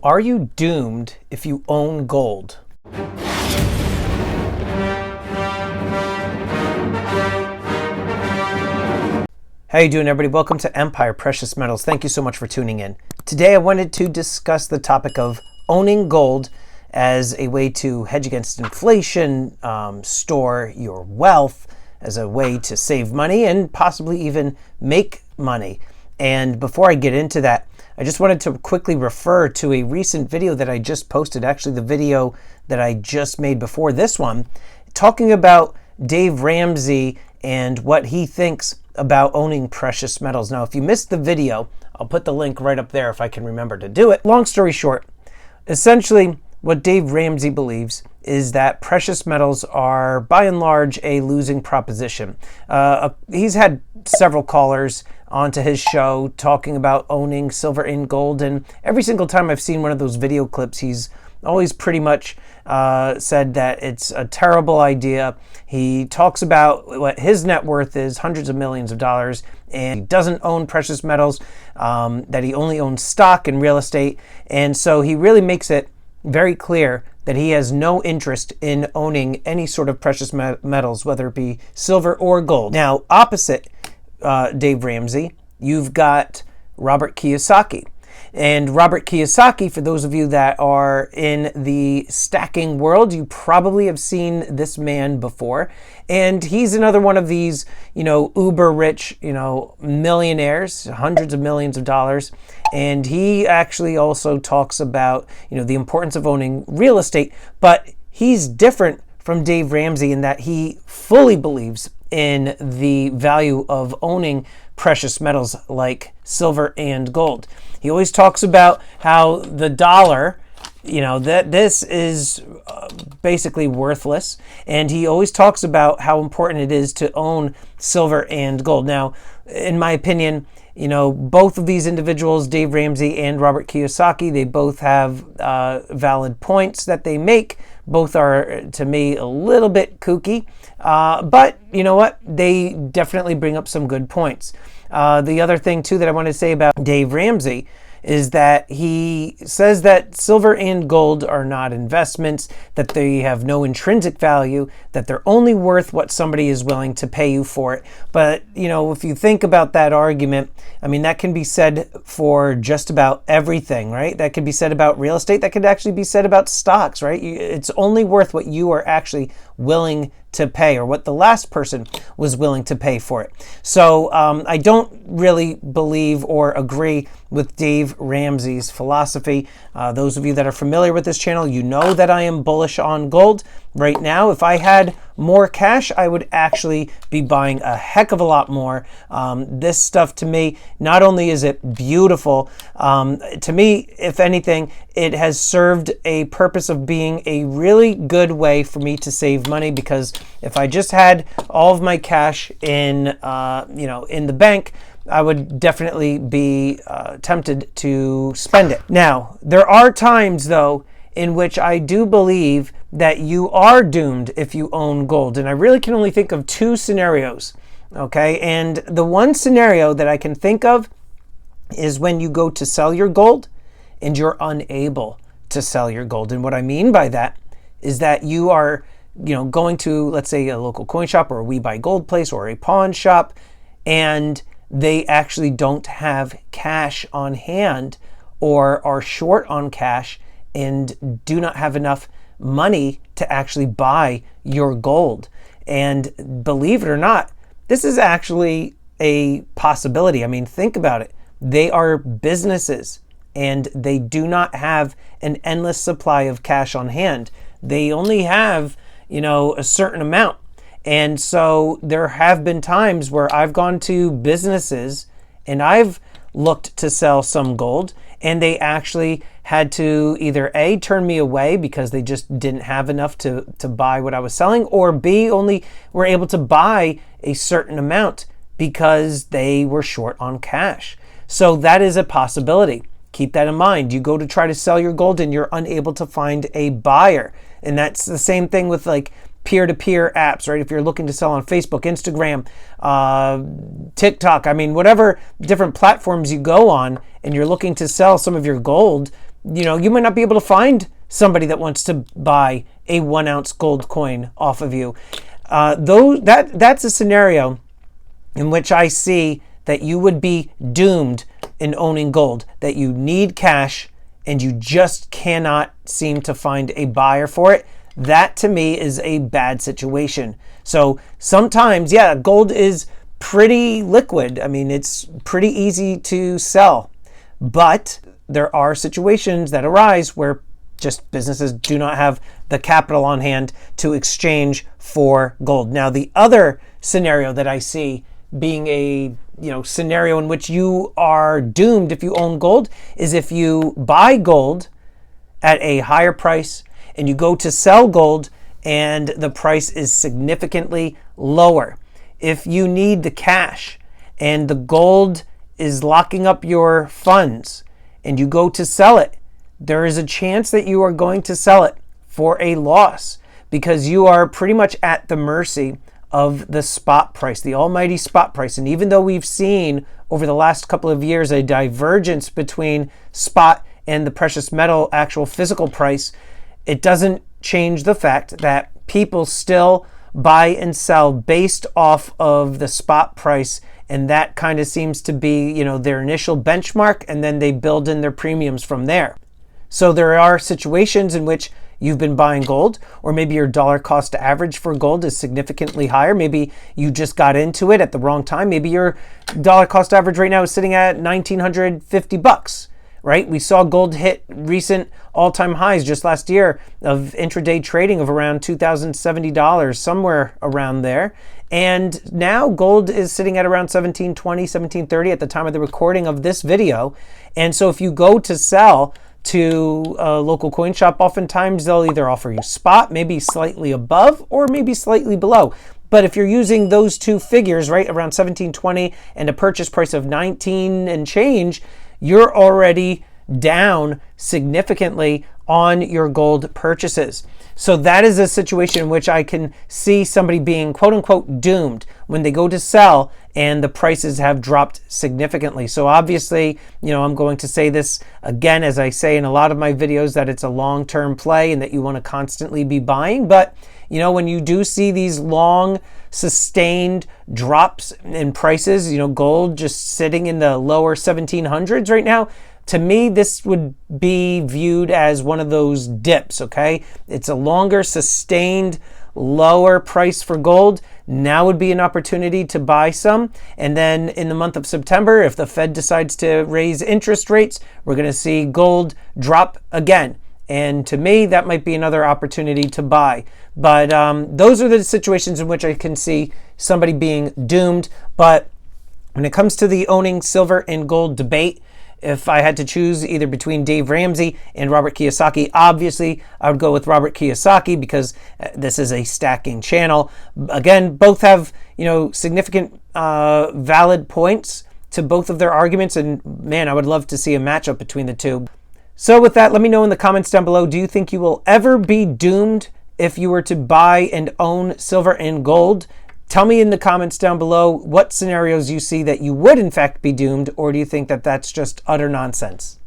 Are you doomed if you own gold? How you doing, everybody? Welcome to Empire Precious Metals. Thank you so much for tuning in. Today I wanted to discuss the topic of owning gold as a way to hedge against inflation, store your wealth, as a way to save money and possibly even make money. And before I get into that, I just wanted to quickly refer to a recent video that I just posted, actually the video that I just made before this one, talking about Dave Ramsey and what he thinks about owning precious metals. Now, if you missed the video, I'll put the link right up there if I can remember to do it. Long story short, essentially what Dave Ramsey believes is that precious metals are by and large a losing proposition. He's had several callers onto his show talking about owning silver and gold, and every single time I've seen one of those video clips, he's always pretty much said that it's a terrible idea. He talks about what his net worth is, hundreds of millions of dollars, and he doesn't own precious metals, that he only owns stock and real estate. And so he really makes it very clear that he has no interest in owning any sort of precious metals, whether it be silver or gold. Now, opposite Dave Ramsey, you've got Robert Kiyosaki. And Robert Kiyosaki, for those of you that are in the stacking world, you probably have seen this man before. And he's another one of these, uber rich, millionaires, hundreds of millions of dollars. And he actually also talks about, the importance of owning real estate. But he's different from Dave Ramsey in that he fully believes in the value of owning precious metals like silver and gold. He always talks about how the dollar, that this is basically worthless. And he always talks about how important it is to own silver and gold. Now, in my opinion, both of these individuals, Dave Ramsey and Robert Kiyosaki, they both have valid points that they make. Both are, to me, a little bit kooky. But you know what? They definitely bring up some good points. The other thing, too, that I want to say about Dave Ramsey is that he says that silver and gold are not investments, that they have no intrinsic value, that they're only worth what somebody is willing to pay you for it. But, if you think about that argument, that can be said for just about everything, right? That could be said about real estate. That could actually be said about stocks, right? It's only worth what you are actually willing to pay, or what the last person was willing to pay for it. So I don't really believe or agree with Dave Ramsey's philosophy. Those of you that are familiar with this channel, you know that I am bullish on gold. Right now, if I had more cash, I would actually be buying a heck of a lot more. This stuff, to me, not only is it beautiful, to me, if anything, it has served a purpose of being a really good way for me to save money, because if I just had all of my cash in the bank, I would definitely be tempted to spend it. Now, there are times, though, in which I do believe that you are doomed if you own gold. And I really can only think of two scenarios, okay? And the one scenario that I can think of is when you go to sell your gold and you're unable to sell your gold. And what I mean by that is that you are, going to, let's say, a local coin shop or a We Buy Gold place or a pawn shop, and they actually don't have cash on hand or are short on cash and do not have enough money to actually buy your gold. And believe it or not, this is actually a possibility. Think about it. They are businesses and they do not have an endless supply of cash on hand. They only have, a certain amount. And so there have been times where I've gone to businesses and I've looked to sell some gold, and they actually had to either A, turn me away because they just didn't have enough to buy what I was selling, or B, only were able to buy a certain amount because they were short on cash. So that is a possibility. Keep that in mind. You go to try to sell your gold and you're unable to find a buyer. And that's the same thing with like peer-to-peer apps, right? If you're looking to sell on Facebook, Instagram, TikTok, whatever different platforms you go on and you're looking to sell some of your gold, you might not be able to find somebody that wants to buy a 1 ounce gold coin off of you. That's a scenario in which I see that you would be doomed in owning gold, that you need cash and you just cannot seem to find a buyer for it. That to me is a bad situation. So sometimes, yeah, gold is pretty liquid. I mean, it's pretty easy to sell, but there are situations that arise where just businesses do not have the capital on hand to exchange for gold. Now, the other scenario that I see being a scenario in which you are doomed if you own gold is if you buy gold at a higher price and you go to sell gold and the price is significantly lower. If you need the cash and the gold is locking up your funds and you go to sell it, there is a chance that you are going to sell it for a loss because you are pretty much at the mercy of the spot price, the almighty spot price. And even though we've seen over the last couple of years a divergence between spot and the precious metal actual physical price, it doesn't change the fact that people still buy and sell based off of the spot price. And that kind of seems to be, their initial benchmark, and then they build in their premiums from there. So there are situations in which you've been buying gold, or maybe your dollar cost average for gold is significantly higher. Maybe you just got into it at the wrong time. Maybe your dollar cost average right now is sitting at $1,950, right? We saw gold hit recent all-time highs just last year of intraday trading of around $2,070, somewhere around there. And now gold is sitting at around $1,720, $1,730 at the time of the recording of this video. And so if you go to sell to a local coin shop, oftentimes they'll either offer you spot, maybe slightly above or maybe slightly below. But if you're using those two figures, right, around 1720 and a purchase price of 19 and change, you're already down significantly on your gold purchases. So that is a situation in which I can see somebody being quote unquote doomed when they go to sell and the prices have dropped significantly. So obviously, I'm going to say this again, as I say in a lot of my videos, that it's a long-term play and that you want to constantly be buying. But, when you do see these long sustained drops in prices, gold just sitting in the lower 1700s right now, to me, this would be viewed as one of those dips, okay? It's a longer, sustained, lower price for gold. Now would be an opportunity to buy some. And then in the month of September, if the Fed decides to raise interest rates, we're going to see gold drop again. And to me, that might be another opportunity to buy. But those are the situations in which I can see somebody being doomed. But when it comes to the owning silver and gold debate, if I had to choose either between Dave Ramsey and Robert Kiyosaki, obviously I would go with Robert Kiyosaki because this is a stacking channel. Again, both have, significant valid points to both of their arguments. And man, I would love to see a matchup between the two. So with that, let me know in the comments down below, do you think you will ever be doomed if you were to buy and own silver and gold? Tell me in the comments down below what scenarios you see that you would in fact be doomed, or do you think that that's just utter nonsense?